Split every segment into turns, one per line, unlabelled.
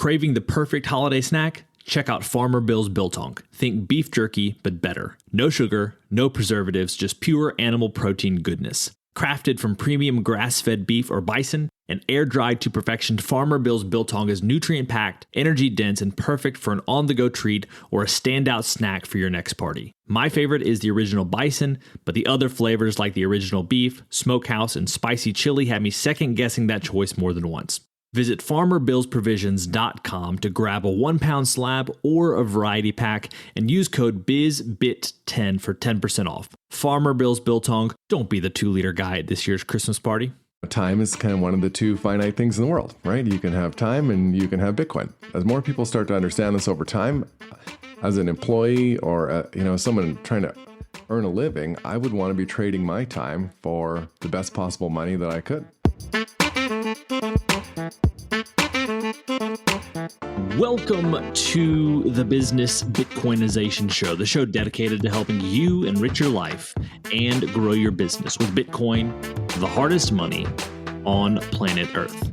Craving the perfect holiday snack? Check out Farmer Bill's Biltong. Think beef jerky, but better. No sugar, no preservatives, just pure animal protein goodness. Crafted from premium grass-fed beef or bison and air-dried to perfection, Farmer Bill's Biltong is nutrient-packed, energy-dense, and perfect for an on-the-go treat or a standout snack for your next party. My favorite is the original bison, but the other flavors like the original beef, smokehouse, and spicy chili have me second-guessing that choice more than once. Visit FarmerBillsProvisions.com to grab a 1-pound slab or a variety pack and use code BIZBIT10 for 10% off. Farmer Bill's Biltong, don't be the 2-liter guy at this year's Christmas party.
Time is kind of one of the two finite things in the world, right? You can have time and you can have Bitcoin. As more people start to understand this over time, as an employee or someone trying to earn a living, I would want to be trading my time for the best possible money that I could.
Welcome to the Business Bitcoinization Show, the show dedicated to helping you enrich your life and grow your business with Bitcoin, the hardest money on planet Earth.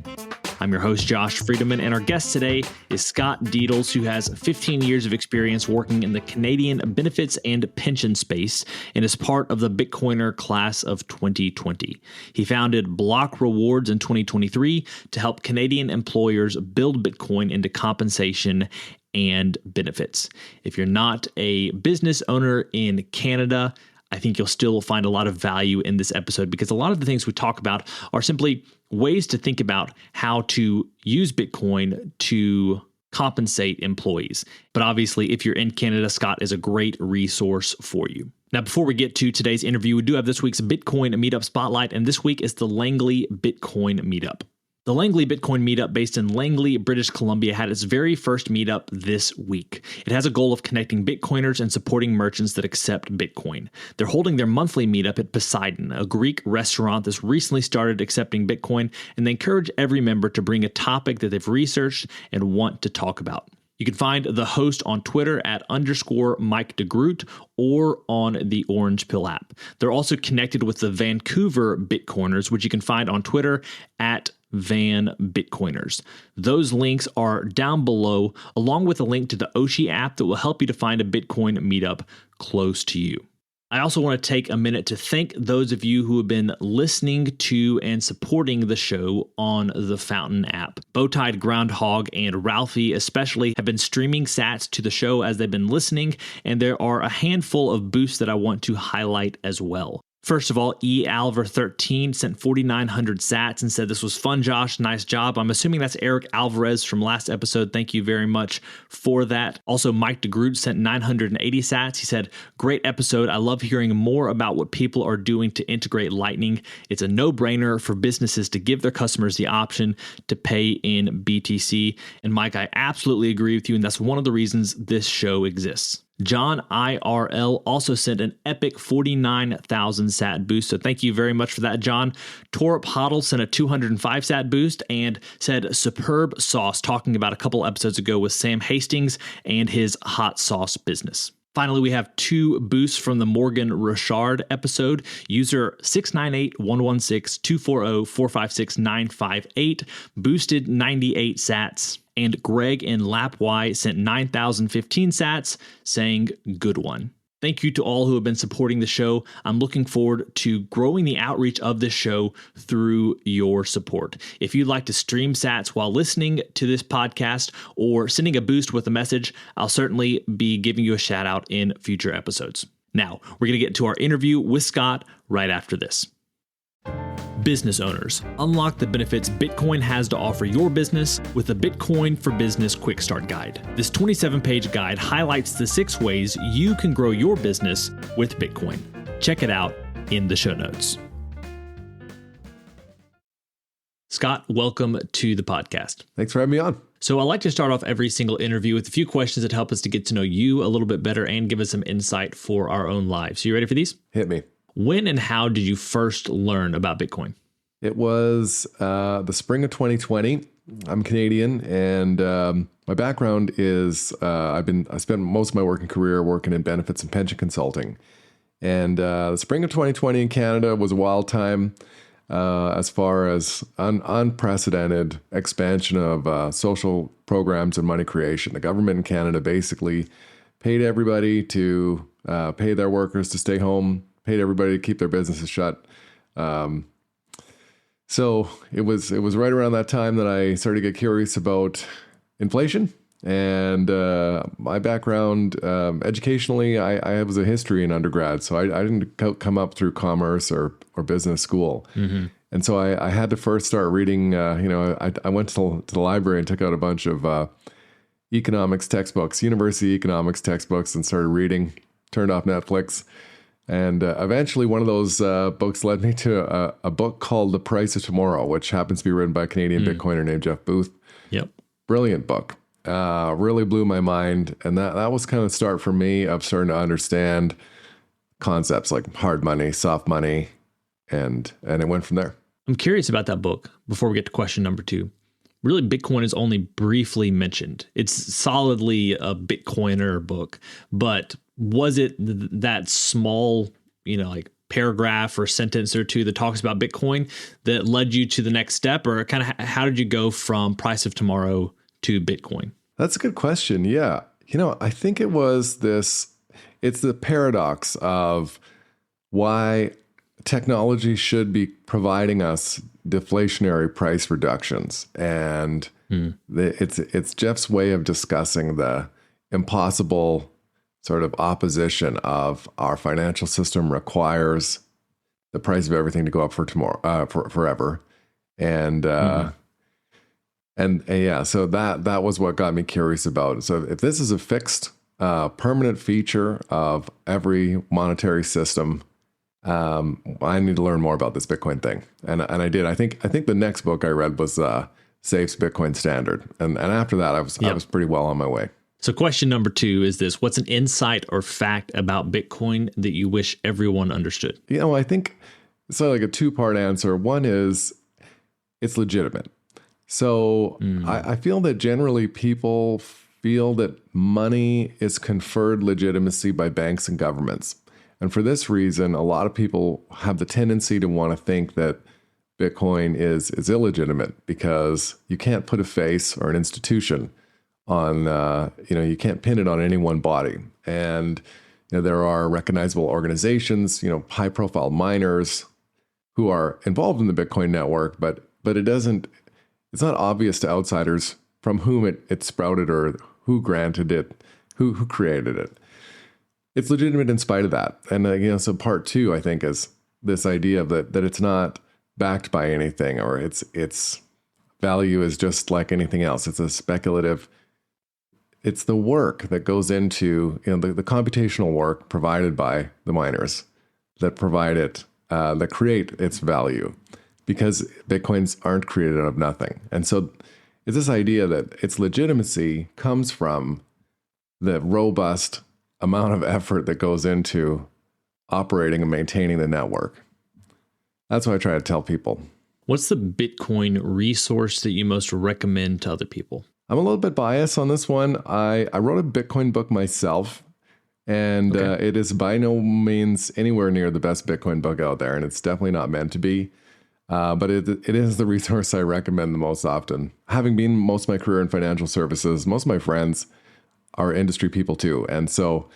I'm your host, Josh Friedemann, and our guest today is Scott Dedels, who has 15 years of experience working in the Canadian benefits and pension space and is part of the Bitcoiner class of 2020. He founded Block Rewards in 2023 to help Canadian employers build Bitcoin into compensation and benefits. If you're not a business owner in Canada, I think you'll still find a lot of value in this episode because a lot of the things we talk about are simply ways to think about how to use Bitcoin to compensate employees. But obviously, if you're in Canada, Scott is a great resource for you. Now, before we get to today's interview, we do have this week's Bitcoin Meetup Spotlight, and this week is the Langley Bitcoin Meetup. The Langley Bitcoin Meetup, based in Langley, British Columbia, had its very first meetup this week. It has a goal of connecting Bitcoiners and supporting merchants that accept Bitcoin. They're holding their monthly meetup at Poseidon, a Greek restaurant that's recently started accepting Bitcoin, and they encourage every member to bring a topic that they've researched and want to talk about. You can find the host on Twitter at _Mike DeGroot or on the Orange Pill app. They're also connected with the Vancouver Bitcoiners, which you can find on Twitter at Van Bitcoiners. Those links are down below, along with a link to the Oshi app that will help you to find a Bitcoin meetup close to you. I also want to take a minute to thank those of you who have been listening to and supporting the show on the Fountain app. Bowtied Groundhog and Ralphie especially have been streaming sats to the show as they've been listening, and there are a handful of boosts that I want to highlight as well. First of all, eAlver13 sent 4,900 sats and said, "This was fun, Josh. Nice job." I'm assuming that's Eric Alvarez from last episode. Thank you very much for that. Also, Mike DeGroot sent 980 sats. He said, "Great episode. I love hearing more about what people are doing to integrate Lightning. It's a no-brainer for businesses to give their customers the option to pay in BTC." And Mike, I absolutely agree with you, and that's one of the reasons this show exists. John IRL also sent an epic 49,000 sat boost, so thank you very much for that, John. Torp Hoddle sent a 205 sat boost and said superb sauce, talking about a couple episodes ago with Sam Hastings and his hot sauce business. Finally, we have 2 boosts from the Morgan Richard episode. User 698-116-240-456-958 boosted 98 sats. And Greg in LapY sent 9,015 sats saying, "Good one." Thank you to all who have been supporting the show. I'm looking forward to growing the outreach of this show through your support. If you'd like to stream sats while listening to this podcast or sending a boost with a message, I'll certainly be giving you a shout out in future episodes. Now, we're going to get into our interview with Scott right after this. Business owners, unlock the benefits Bitcoin has to offer your business with the Bitcoin for Business Quick Start Guide. This 27-page guide highlights the 6 ways you can grow your business with Bitcoin. Check it out in the show notes. Scott, welcome to the podcast.
Thanks for having me on.
So I like to start off every single interview with a few questions that help us to get to know you a little bit better and give us some insight for our own lives. You ready for these?
Hit me.
When and how did you first learn about Bitcoin?
It was the spring of 2020. I'm Canadian, and my background is I spent most of my working career working in benefits and pension consulting. And the spring of 2020 in Canada was a wild time. as far as unprecedented expansion of social programs and money creation. The government in Canada basically paid everybody to pay their workers to stay home, paid everybody to keep their businesses shut. So it was right around that time that I started to get curious about inflation. And my background educationally, I was a history in undergrad, so I didn't come up through commerce or business school. Mm-hmm. And so I had to first start reading, I went to the library and took out a bunch of economics textbooks, university economics textbooks, and started reading, turned off Netflix. And eventually one of those books led me to a book called The Price of Tomorrow, which happens to be written by a Canadian Bitcoiner named Jeff Booth.
Yep.
Brilliant book. Really blew my mind. And that was kind of the start for me of starting to understand concepts like hard money, soft money, and it went from there.
I'm curious about that book before we get to question number 2. Really, Bitcoin is only briefly mentioned. It's solidly a Bitcoiner book, but was it that small, like paragraph or sentence or two that talks about Bitcoin that led you to the next step, or kind of how did you go from Price of Tomorrow to Bitcoin?
That's a good question. Yeah. I think it's the paradox of why technology should be providing us deflationary price reductions. And it's Jeff's way of discussing the impossible sort of opposition of our financial system requires the price of everything to go up for tomorrow, forever. And so that was what got me curious about it. So if this is a fixed, permanent feature of every monetary system, I need to learn more about this Bitcoin thing. And I did. I think the next book I read was Safe's Bitcoin Standard. And after that, I was pretty well on my way.
So question number 2 is this: what's an insight or fact about Bitcoin that you wish everyone understood?
I think it's like a 2-part answer. One is it's legitimate. So I feel that generally people feel that money is conferred legitimacy by banks and governments. And for this reason, a lot of people have the tendency to want to think that Bitcoin is illegitimate because you can't put a face or an institution on, you can't pin it on any one body. And there are recognizable organizations, high profile miners who are involved in the Bitcoin network, but it's not obvious to outsiders from whom it sprouted or who granted it, who created it. It's legitimate in spite of that. And so part 2, I think, is this idea of that it's not backed by anything, or its value is just like anything else. It's a speculative. It's the work that goes into the computational work provided by the miners that provide it, that create its value, because Bitcoins aren't created out of nothing. And so it's this idea that its legitimacy comes from the robust amount of effort that goes into operating and maintaining the network. That's what I try to tell people.
What's the Bitcoin resource that you most recommend to other people?
I'm a little bit biased on this one. I wrote a Bitcoin book myself, and it is by no means anywhere near the best Bitcoin book out there, and it's definitely not meant to be. But it is the resource I recommend the most often. Having been most of my career in financial services, most of my friends are industry people too. And so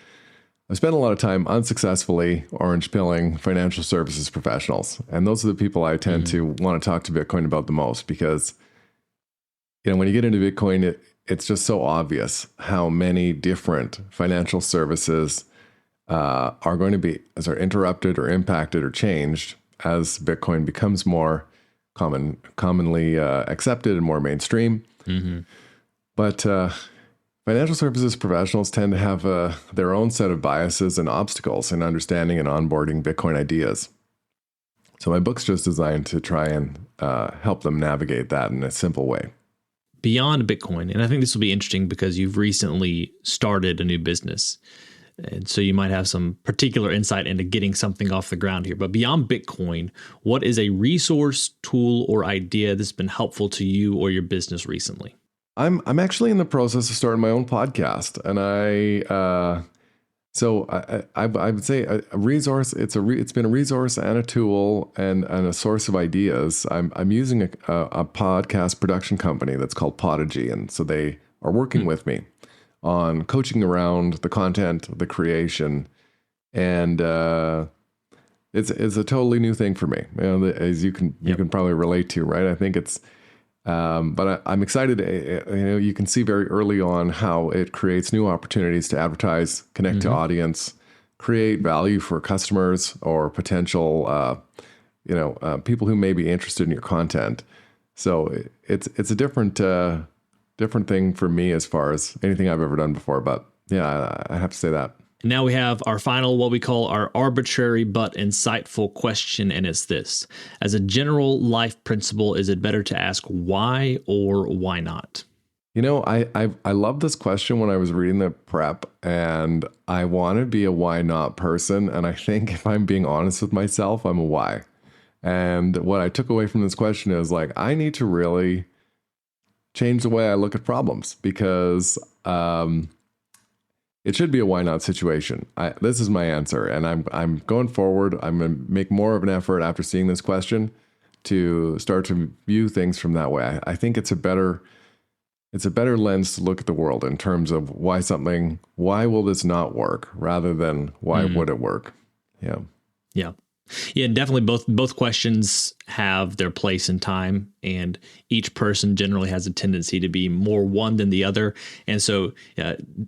I spent a lot of time unsuccessfully orange pilling financial services professionals. And those are the people I tend to want to talk to Bitcoin about the most, because when you get into Bitcoin, it's just so obvious how many different financial services are going to be interrupted or impacted or changed as Bitcoin becomes more commonly accepted and more mainstream. Mm-hmm. But financial services professionals tend to have their own set of biases and obstacles in understanding and onboarding Bitcoin ideas. So my book's just designed to try and help them navigate that in a simple way.
Beyond Bitcoin, and I think this will be interesting because you've recently started a new business, and so you might have some particular insight into getting something off the ground here. But beyond Bitcoin, what is a resource, tool, or idea that's been helpful to you or your business recently?
I'm actually in the process of starting my own podcast, and So I would say a resource. It's been a resource and a tool and a source of ideas. I'm using a podcast production company that's called Podigy, and so they are working with me on coaching around the content, the creation, and it's a totally new thing for me. As you can probably relate to, right? I think it's. But I'm excited. You can see very early on how it creates new opportunities to advertise, connect to audience, create value for customers or potential, people who may be interested in your content. So it's a different thing for me as far as anything I've ever done before. But yeah, I have to say that.
Now we have our final, what we call our arbitrary but insightful question, and it's this. As a general life principle, is it better to ask why or why not?
I love this question when I was reading the prep, and I want to be a why not person. And I think if I'm being honest with myself, I'm a why. And what I took away from this question is like, I need to really change the way I look at problems because, it should be a why not situation. This is my answer, and I'm going forward. I'm going to make more of an effort after seeing this question to start to view things from that way. I think it's a better lens to look at the world in terms of why will this not work, rather than why would it work? Yeah.
Yeah. Yeah, definitely both questions have their place in time, and each person generally has a tendency to be more one than the other. And so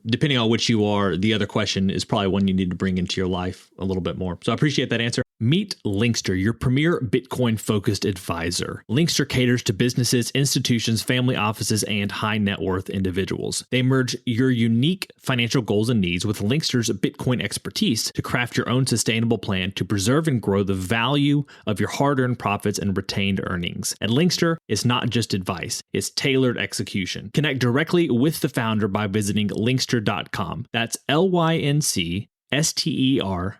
depending on which you are, the other question is probably one you need to bring into your life a little bit more. So I appreciate that answer. Meet Linkster, your premier Bitcoin-focused advisor. Linkster caters to businesses, institutions, family offices, and high net worth individuals. They merge your unique financial goals and needs with Linkster's Bitcoin expertise to craft your own sustainable plan to preserve and grow the value of your hard-earned profits and retained earnings. At Linkster, it's not just advice, it's tailored execution. Connect directly with the founder by visiting linkster.com. That's LYNCSTER.com.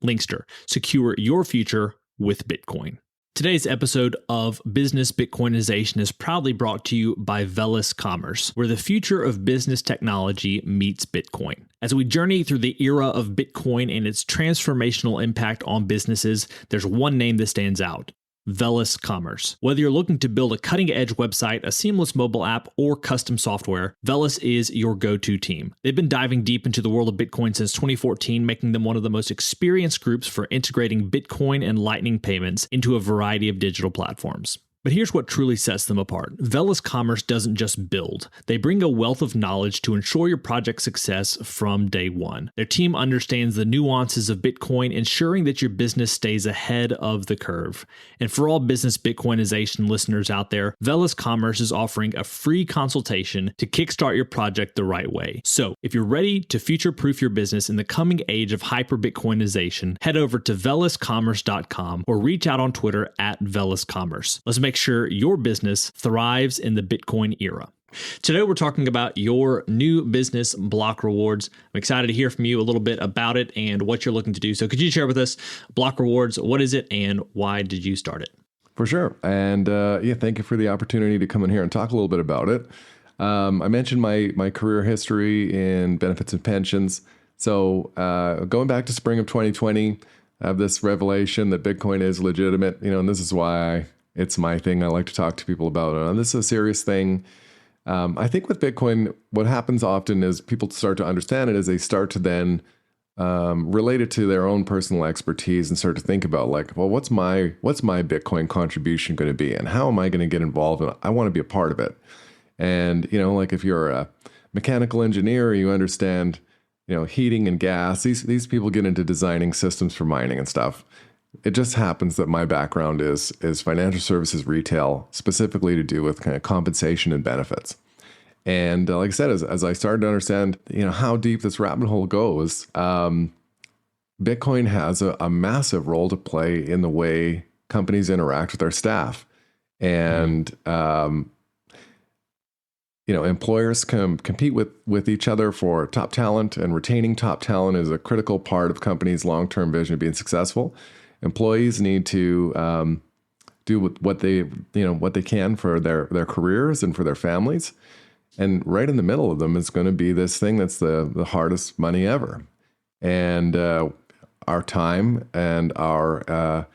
Linkster. Secure your future with Bitcoin. Today's episode of Business Bitcoinization is proudly brought to you by Velis Commerce, where the future of business technology meets Bitcoin. As we journey through the era of Bitcoin and its transformational impact on businesses, there's one name that stands out: Velis Commerce. Whether you're looking to build a cutting-edge website, a seamless mobile app, or custom software, Velis is your go-to team. They've been diving deep into the world of Bitcoin since 2014, making them one of the most experienced groups for integrating Bitcoin and Lightning payments into a variety of digital platforms. But here's what truly sets them apart. Velis Commerce doesn't just build. They bring a wealth of knowledge to ensure your project's success from day one. Their team understands the nuances of Bitcoin, ensuring that your business stays ahead of the curve. And for all business Bitcoinization listeners out there, Velis Commerce is offering a free consultation to kickstart your project the right way. So if you're ready to future-proof your business in the coming age of hyper-Bitcoinization, head over to veliscommerce.com or reach out on Twitter at veliscommerce. Let's make sure your business thrives in the Bitcoin era. Today, we're talking about your new business, Block Rewards. I'm excited to hear from you a little bit about it and what you're looking to do. So could you share with us Block Rewards? What is it and why did you start it?
For sure. And thank you for the opportunity to come in here and talk a little bit about it. I mentioned my career history in benefits and pensions. So going back to spring of 2020, I have this revelation that Bitcoin is legitimate, and this is why it's my thing I like to talk to people about. And this is a serious thing. I think with Bitcoin, what happens often is people start to understand it as they start to then relate it to their own personal expertise and start to think about like, well, what's my Bitcoin contribution going to be, and how am I going to get involved? And I want to be a part of it. And like if you're a mechanical engineer, you understand, heating and gas. These people get into designing systems for mining and stuff. It just happens that my background is financial services retail, specifically to do with kind of compensation and benefits. And like I said, as I started to understand, how deep this rabbit hole goes, Bitcoin has a massive role to play in the way companies interact with their staff. And, employers can compete with each other for top talent, and retaining top talent is a critical part of companies' long-term vision of being successful. Employees need to do what they can for their careers and for their families. And right in the middle of them is going to be this thing that's the hardest money ever. And our time and our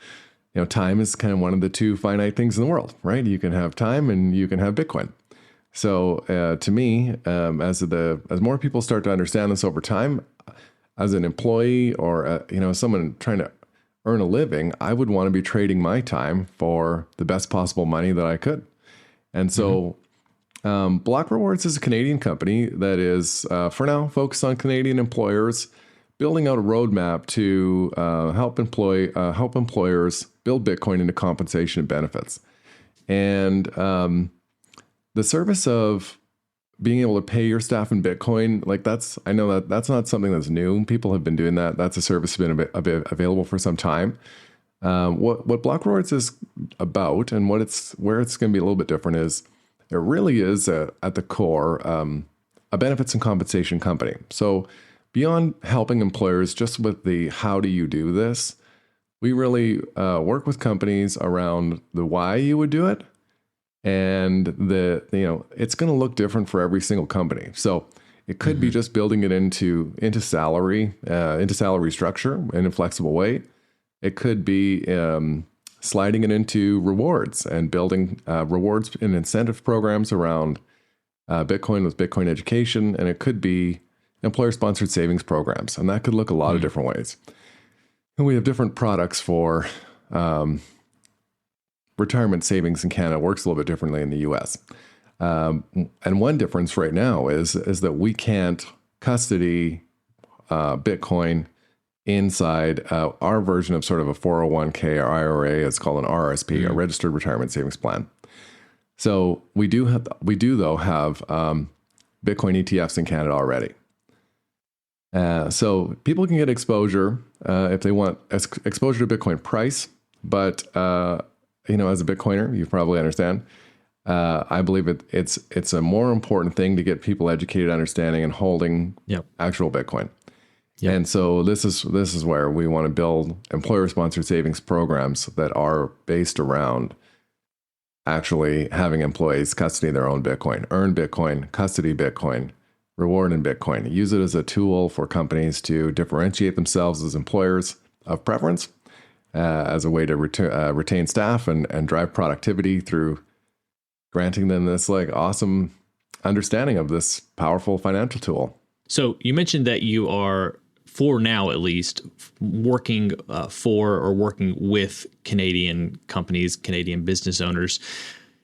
time is kind of one of the two finite things in the world, right? You can have time and you can have Bitcoin. So to me, as more people start to understand this over time, as an employee or someone trying to earn a living, I would want to be trading my time for the best possible money that I could. And so Block Rewards is a Canadian company that is, for now, focused on Canadian employers, building out a roadmap to help employers build Bitcoin into compensation and benefits. And the service of being able to pay your staff in Bitcoin, I know that's not something that's new. People have been doing that. That's a service that's been available for some time. What Block Rewards is about and where it's going to be a little bit different is it really is at the core a benefits and compensation company. So beyond helping employers just with the how do you do this, we really work with companies around the why you would do it. And it's going to look different for every single company. So it could be just building it into salary structure in a flexible way. It could be sliding it into rewards and building rewards and incentive programs around Bitcoin with Bitcoin education. And it could be employer-sponsored savings programs. And that could look a lot of different ways. And we have different products for retirement savings in Canada. Works a little bit differently in the US. And one difference right now is that we can't custody Bitcoin inside our version of sort of a 401k or IRA. It's called an RSP, a registered retirement savings plan. So we do though have Bitcoin ETFs in Canada already. So people can get exposure if they want exposure to Bitcoin price, but as a Bitcoiner, you probably understand. I believe it's a more important thing to get people educated, understanding, and holding actual Bitcoin. Yep. And so this is where we want to build employer-sponsored savings programs that are based around actually having employees custody their own Bitcoin, earn Bitcoin, custody Bitcoin, reward in Bitcoin. Use it as a tool for companies to differentiate themselves as employers of preference, as a way to retain staff and drive productivity through granting them this awesome understanding of this powerful financial tool.
So you mentioned that you are, for now at least, working for or working with Canadian companies, Canadian business owners.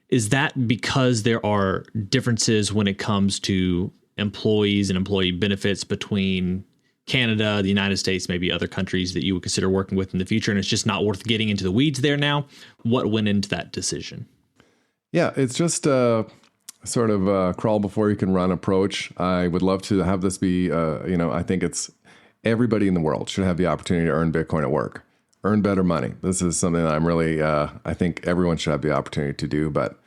Is that because there are differences when it comes to employees and employee benefits between Canada, the United States, maybe other countries that you would consider working with in the future, and it's just not worth getting into the weeds there now? What went into that decision?
Yeah, it's just sort of a crawl before you can run approach. I would love to have this be, I think it's everybody in the world should have the opportunity to earn Bitcoin at work, earn better money. This is something that I'm really, I think everyone should have the opportunity to do, but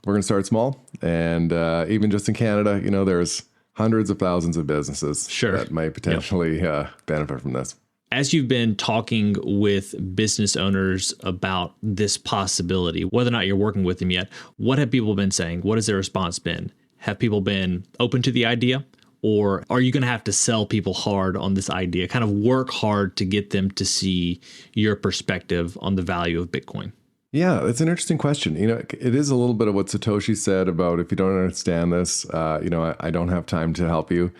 we're going to start small. And even just in Canada, there's hundreds of thousands of businesses that might potentially benefit from this.
As you've been talking with business owners about this possibility, whether or not you're working with them yet, what have people been saying? What has their response been? Have people been open to the idea? Or are you going to have to sell people hard on this idea, kind of work hard to get them to see your perspective on the value of Bitcoin?
Yeah, it's an interesting question. It is a little bit of what Satoshi said about if you don't understand this, I don't have time to help you.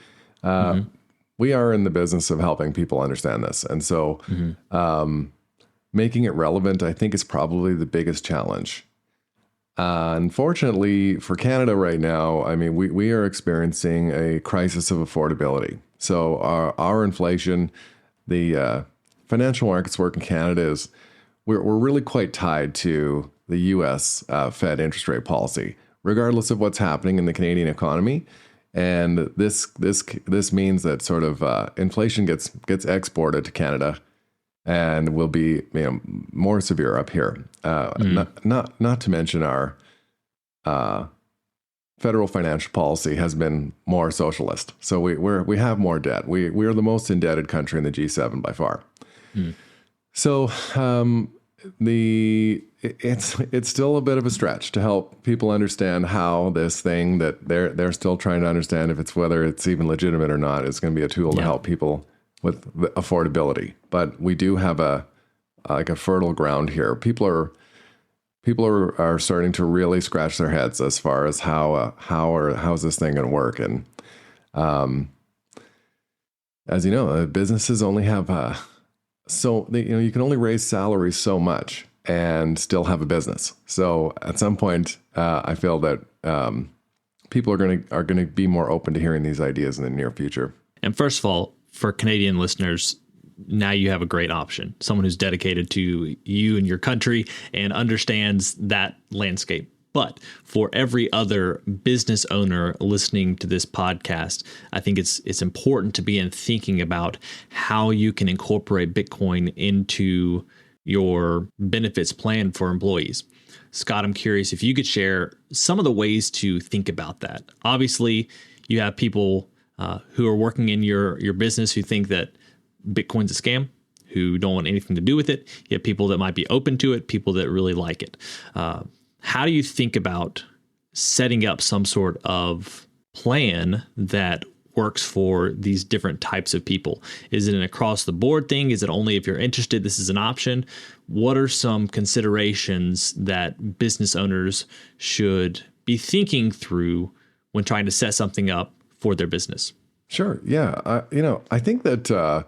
We are in the business of helping people understand this. And so making it relevant, I think, is probably the biggest challenge. Unfortunately, for Canada right now, we are experiencing a crisis of affordability. So our inflation, the financial markets work in Canada is we're really quite tied to the U.S. Fed interest rate policy, regardless of what's happening in the Canadian economy. And this means that sort of inflation gets exported to Canada, and will be more severe up here. Not to mention our federal financial policy has been more socialist. So we have more debt. We are the most indebted country in the G7 by far. So it's still a bit of a stretch to help people understand how this thing that they're still trying to understand whether it's even legitimate or not is going to be a tool to help people the affordability. But we do have a fertile ground here. People are starting to really scratch their heads as far as how's this thing going to work. And as you know, businesses only have you can only raise salaries so much and still have a business. So at some point, I feel that people are going to be more open to hearing these ideas in the near future.
And first of all, for Canadian listeners, now you have a great option. Someone who's dedicated to you and your country and understands that landscape. But for every other business owner listening to this podcast, I think it's important to begin thinking about how you can incorporate Bitcoin into your benefits plan for employees. Scott, I'm curious if you could share some of the ways to think about that. Obviously, you have people who are working in your business who think that Bitcoin's a scam, who don't want anything to do with it. You have people that might be open to it, people that really like it. How do you think about setting up some sort of plan that works for these different types of people? Is it an across the board thing? Is it only if you're interested, this is an option? What are some considerations that business owners should be thinking through when trying to set something up for their business?
Sure. Yeah. I think that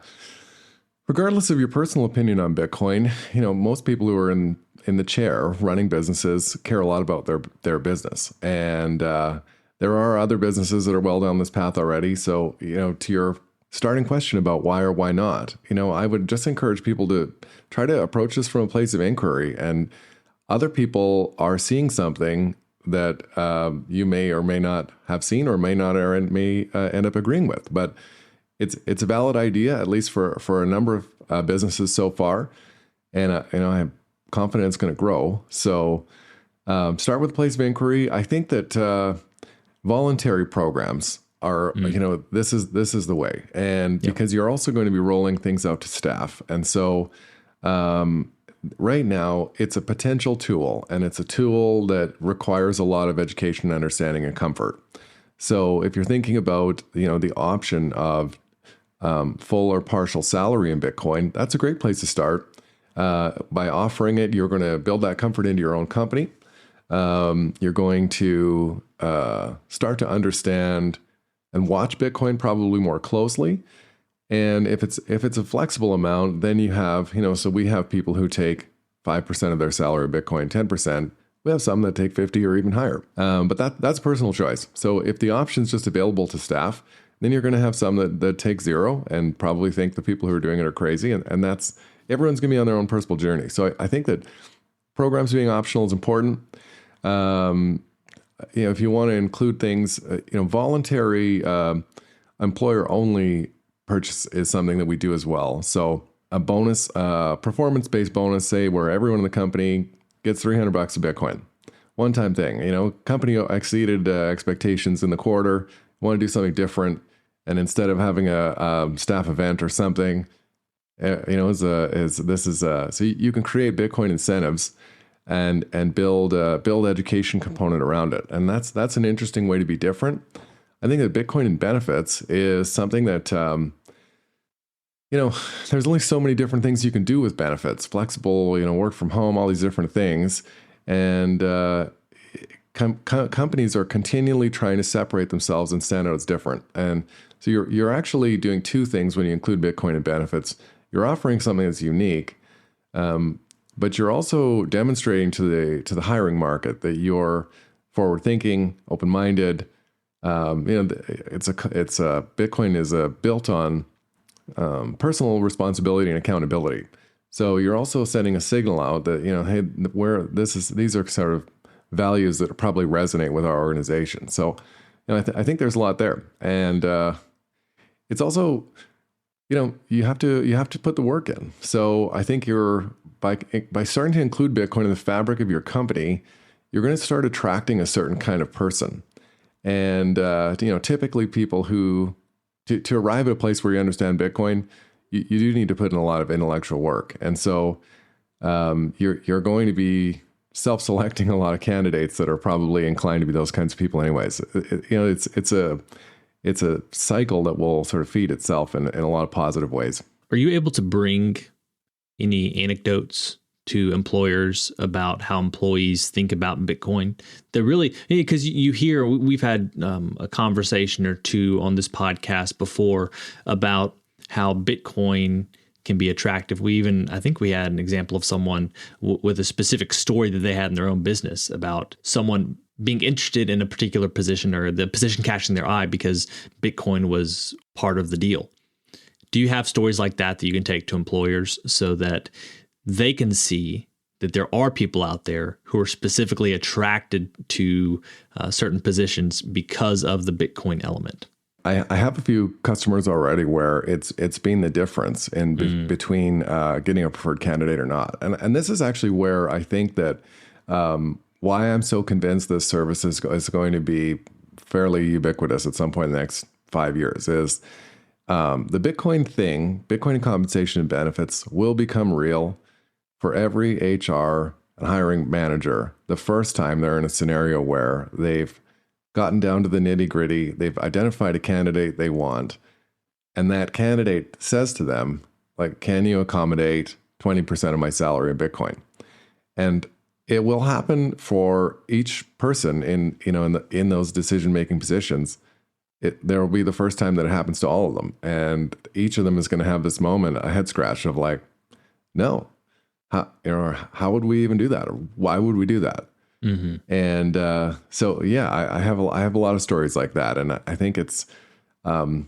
regardless of your personal opinion on Bitcoin, most people who are in the chair running businesses care a lot about their business. And there are other businesses that are well down this path already. So, to your starting question about why or why not, I would just encourage people to try to approach this from a place of inquiry. And other people are seeing something that you may or may not have seen or may not or may end up agreeing with. But it's a valid idea, at least for a number of businesses so far. And I have confidence it's going to grow. So start with a place of inquiry. I think that voluntary programs are, this is the way. And because you're also going to be rolling things out to staff. And so right now it's a potential tool, and it's a tool that requires a lot of education, understanding, and comfort. So if you're thinking about, the option of full or partial salary in Bitcoin, that's a great place to start. By offering it, you're going to build that comfort into your own company. You're going to start to understand and watch Bitcoin probably more closely. And if it's a flexible amount, then you have, so we have people who take 5% of their salary of Bitcoin, 10%. We have some that take 50 or even higher. But that's personal choice. So if the option is just available to staff, then you're going to have some that take zero and probably think the people who are doing it are crazy. And that's, everyone's going to be on their own personal journey. So I think that programs being optional is important. If you want to include things, voluntary employer-only purchase is something that we do as well. So a bonus, performance-based bonus, say where everyone in the company gets $300 of Bitcoin. One-time thing, company exceeded expectations in the quarter, want to do something different. And instead of having a staff event or something, so you can create Bitcoin incentives and build education component around it. And that's an interesting way to be different. I think that Bitcoin and benefits is something that, there's only so many different things you can do with benefits, flexible, work from home, all these different things. And companies are continually trying to separate themselves and stand out as different. And so you're actually doing two things when you include Bitcoin and benefits. You're offering something that's unique, but you're also demonstrating to the hiring market that you're forward-thinking, open-minded. Bitcoin is built on personal responsibility and accountability. So you're also sending a signal out that hey, these are sort of values that probably resonate with our organization. So I think there's a lot there, and it's also you have to put the work in. So I think by starting to include Bitcoin in the fabric of your company, you're going to start attracting a certain kind of person. And typically people who to arrive at a place where you understand Bitcoin, you do need to put in a lot of intellectual work. And so you're going to be self-selecting a lot of candidates that are probably inclined to be those kinds of people anyways. it's a cycle that will sort of feed itself in a lot of positive ways.
Are you able to bring any anecdotes to employers about how employees think about Bitcoin? They're really, because you hear, we've had a conversation or two on this podcast before about how Bitcoin can be attractive. I think we had an example of someone with a specific story that they had in their own business about someone being interested in a particular position or the position catching their eye because Bitcoin was part of the deal. Do you have stories like that you can take to employers so that they can see that there are people out there who are specifically attracted to certain positions because of the Bitcoin element?
I have a few customers already where it's been the difference in between getting a preferred candidate or not. And this is actually where I think that why I'm so convinced this service is going to be fairly ubiquitous at some point in the next 5 years is the Bitcoin compensation and benefits will become real for every HR and hiring manager the first time they're in a scenario where they've gotten down to the nitty gritty, they've identified a candidate they want, and that candidate says to them, like, can you accommodate 20% of my salary in Bitcoin? And it will happen for each person in those decision-making positions. There will be the first time that it happens to all of them. And each of them is going to have this moment, a head scratch of like, no, how would we even do that? Or why would we do that? Mm-hmm. And so, yeah, I have a lot of stories like that. And I think it's our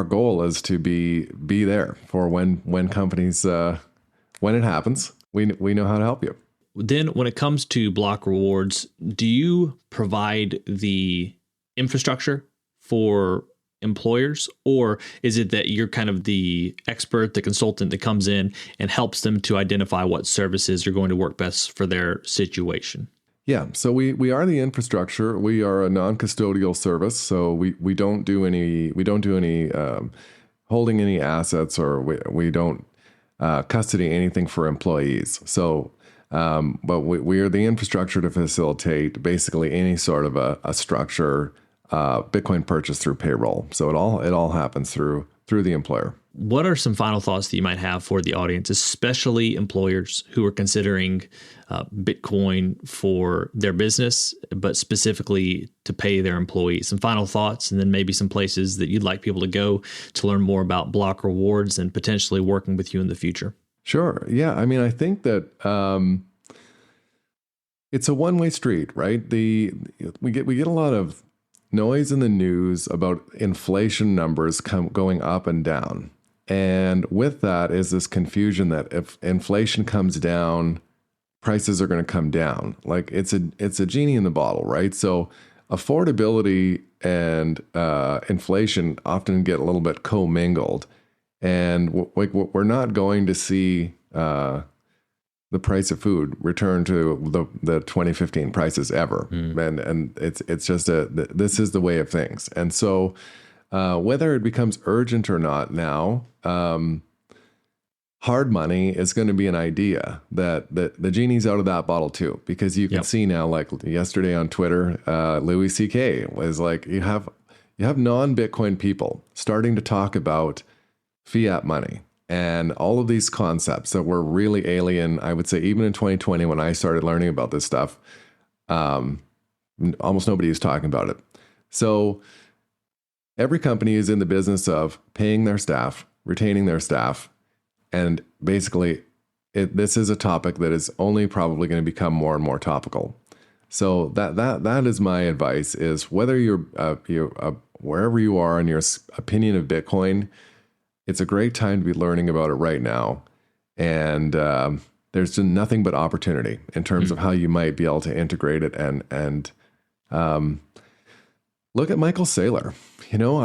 goal is to be there for when companies, when it happens, we know how to help you.
Then when it comes to block rewards, do you provide the infrastructure for employers, or is it that you're kind of the expert, the consultant that comes in and helps them to identify what services are going to work best for their situation?
Yeah, so we are the infrastructure. We are a non-custodial service, so we don't do any holding any assets, or we don't custody anything for employees. So, but we are the infrastructure to facilitate basically any sort of a structure. Bitcoin purchase through payroll. So it all happens through the employer.
What are some final thoughts that you might have for the audience, especially employers who are considering Bitcoin for their business, but specifically to pay their employees? Some final thoughts, and then maybe some places that you'd like people to go to learn more about block rewards and potentially working with you in the future.
Sure. Yeah. I mean, I think that it's a one-way street, right? We get a lot of noise in the news about inflation numbers going up and down. And with that is this confusion that if inflation comes down, prices are going to come down. Like it's a genie in the bottle, right? So affordability and inflation often get a little bit commingled. And we're not going to see the price of food return to the 2015 prices ever. And it's just this is the way of things. And so whether it becomes urgent or not now, hard money is going to be an idea that the genie's out of that bottle too, because you can see now, like yesterday on Twitter, Louis C.K. was like, you have non-Bitcoin people starting to talk about fiat money. And all of these concepts that were really alien, I would say, even in 2020, when I started learning about this stuff, almost nobody is talking about it. So every company is in the business of paying their staff, retaining their staff. And basically, this is a topic that is only probably going to become more and more topical. So that is my advice, is whether you're wherever you are in your opinion of Bitcoin, it's a great time to be learning about it right now. And there's nothing but opportunity in terms of how you might be able to integrate it. And look at Michael Saylor. You know,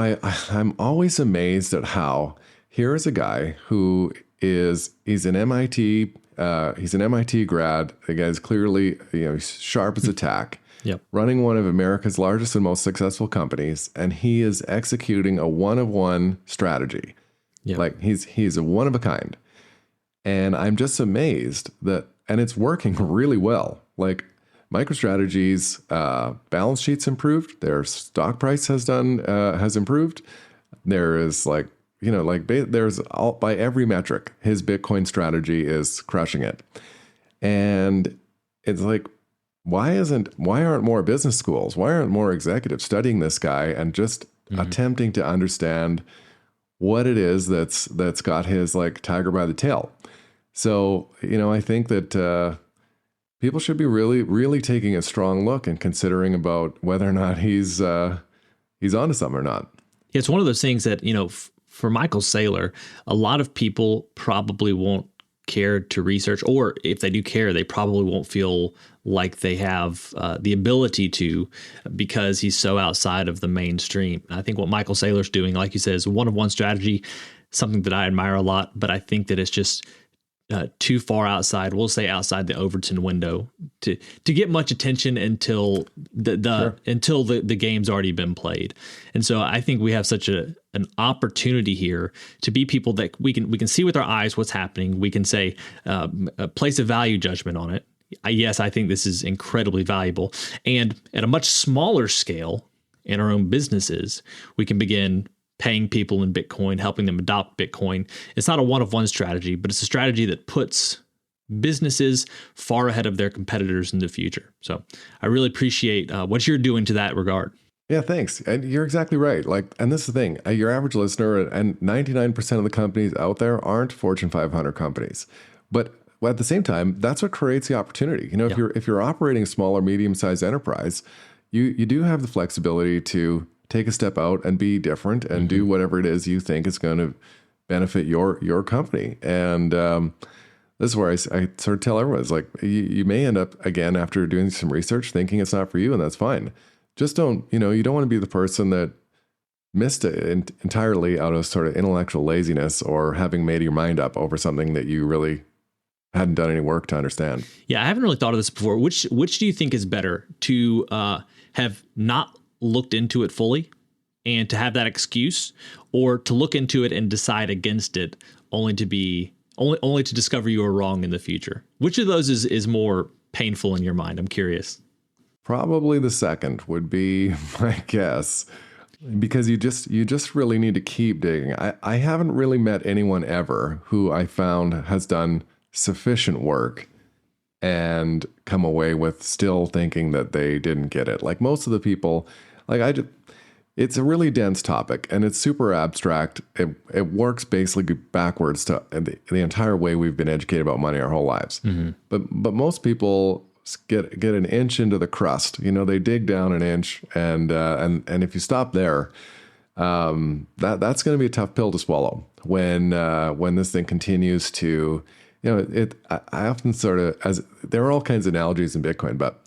I'm always amazed at how here is a guy who he's an MIT grad. The guy's clearly, he's sharp as a tack.
Yep.
Running one of America's largest and most successful companies, and he is executing a one-of-one strategy. Yep. Like he's a one of a kind. And I'm just amazed and it's working really well. Like MicroStrategy's balance sheets improved. Their stock price has improved. There is there's all, by every metric, his Bitcoin strategy is crushing it. And it's like, why aren't more business schools? Why aren't more executives studying this guy and just attempting to understand what it is that's got his like tiger by the tail? So, I think that people should be really, really taking a strong look and considering about whether or not he's onto something or not.
It's one of those things that, for Michael Saylor, a lot of people probably won't care to research, or if they do care, they probably won't feel like they have the ability to, because he's so outside of the mainstream. And I think what Michael Saylor's doing, like you said, is one-of-one strategy, something that I admire a lot, but I think that it's just too far outside. We'll say outside the Overton window to get much attention until the game's already been played. And so I think we have such an opportunity here to be people that we can see with our eyes what's happening. We can say place a value judgment on it. Yes, I think this is incredibly valuable. And at a much smaller scale in our own businesses, we can begin paying people in Bitcoin, helping them adopt Bitcoin. It's not a one-of-one strategy, but it's a strategy that puts businesses far ahead of their competitors in the future. So I really appreciate what you're doing to that regard.
Yeah, thanks. And you're exactly right. And this is the thing, your average listener and 99% of the companies out there aren't Fortune 500 companies. But at the same time, that's what creates the opportunity. If you're operating a small or medium-sized enterprise, you do have the flexibility to take a step out and be different and do whatever it is you think is going to benefit your company. And this is where I sort of tell everyone, it's like, you may end up, again, after doing some research, thinking it's not for you, and that's fine. Just don't, you don't want to be the person that missed it entirely out of sort of intellectual laziness or having made your mind up over something that you really hadn't done any work to understand.
Yeah, I haven't really thought of this before. Which do you think is better, to have not looked into it fully and to have that excuse, or to look into it and decide against it only to discover you were wrong in the future? Which of those is more painful in your mind? I'm curious.
Probably the second would be my guess, because you just really need to keep digging. I haven't really met anyone ever who I found has done sufficient work and come away with still thinking that they didn't get it. Like most of the people, it's a really dense topic and it's super abstract. It works basically backwards to the entire way we've been educated about money our whole lives. But most people get an inch into the crust. They dig down an inch, and if you stop there, that's going to be a tough pill to swallow when this thing continues to. I often sort of, there are all kinds of analogies in Bitcoin, but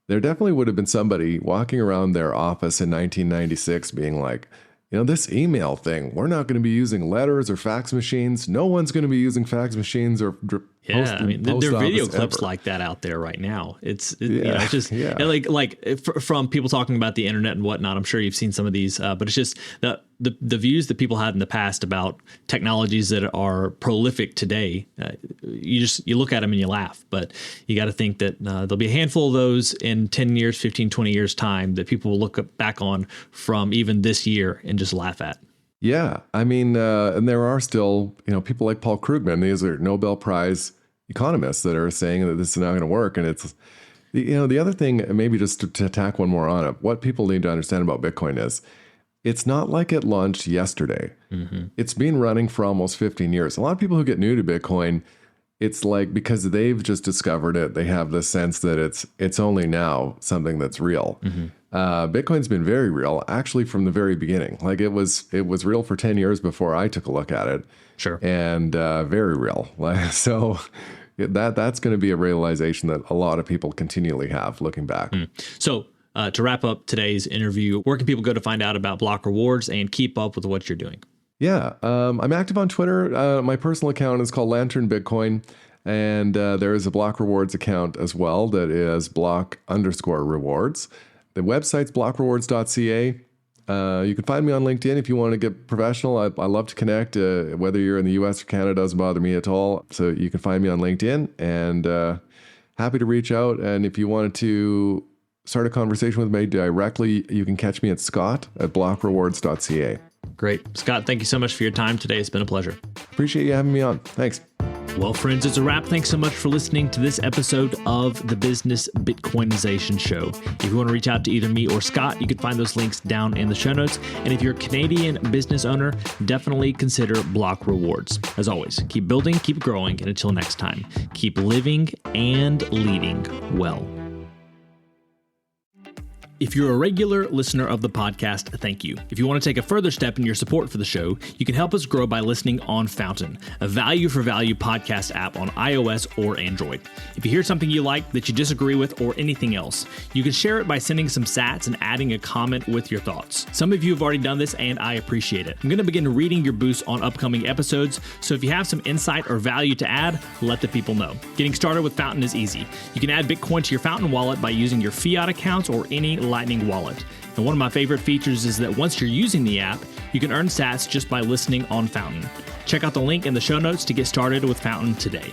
there definitely would have been somebody walking around their office in 1996 being like, this email thing, we're not going to be using letters or fax machines. No one's going to be using fax machines or
there are video clips like that out there right now. It's just from people talking about the internet and whatnot. I'm sure you've seen some of these, but it's just the views that people had in the past about technologies that are prolific today. You look at them and you laugh, but you got to think that there'll be a handful of those in 10 years, 15, 20 years time that people will look back on from even this year and just laugh at.
Yeah. I mean, and there are still, people like Paul Krugman. These are Nobel Prize economists that are saying that this is not going to work. And it's, the other thing, maybe just to tack one more on it, what people need to understand about Bitcoin is it's not like it launched yesterday. It's been running for almost 15 years. A lot of people who get new to Bitcoin, it's like because they've just discovered it, they have the sense that it's only now something that's real. Bitcoin's been very real, actually, from the very beginning. Like it was real for 10 years before I took a look at it.
Sure.
And very real. So that's going to be a realization that a lot of people continually have looking back.
So to wrap up today's interview, where can people go to find out about Block Rewards and keep up with what you're doing?
Yeah, I'm active on Twitter. My personal account is called Lantern Bitcoin. And there is a Block Rewards account as well that is block_rewards. The website's blockrewards.ca. You can find me on LinkedIn if you want to get professional. I love to connect, whether you're in the US or Canada, doesn't bother me at all. So you can find me on LinkedIn and happy to reach out. And if you wanted to start a conversation with me directly, you can catch me at scott@blockrewards.ca.
Great. Scott, thank you so much for your time today. It's been a pleasure.
Appreciate you having me on. Thanks.
Well, friends, it's a wrap. Thanks so much for listening to this episode of the Business Bitcoinization Show. If you want to reach out to either me or Scott, you can find those links down in the show notes. And if you're a Canadian business owner, definitely consider Block Rewards. As always, keep building, keep growing, and until next time, keep living and leading well. If you're a regular listener of the podcast, thank you. If you want to take a further step in your support for the show, you can help us grow by listening on Fountain, a value-for-value podcast app on iOS or Android. If you hear something you like that you disagree with or anything else, you can share it by sending some sats and adding a comment with your thoughts. Some of you have already done this, and I appreciate it. I'm going to begin reading your boosts on upcoming episodes, so if you have some insight or value to add, let the people know. Getting started with Fountain is easy. You can add Bitcoin to your Fountain wallet by using your fiat accounts or any Lightning wallet. And one of my favorite features is that once you're using the app, you can earn sats just by listening on Fountain. Check out the link in the show notes to get started with Fountain today.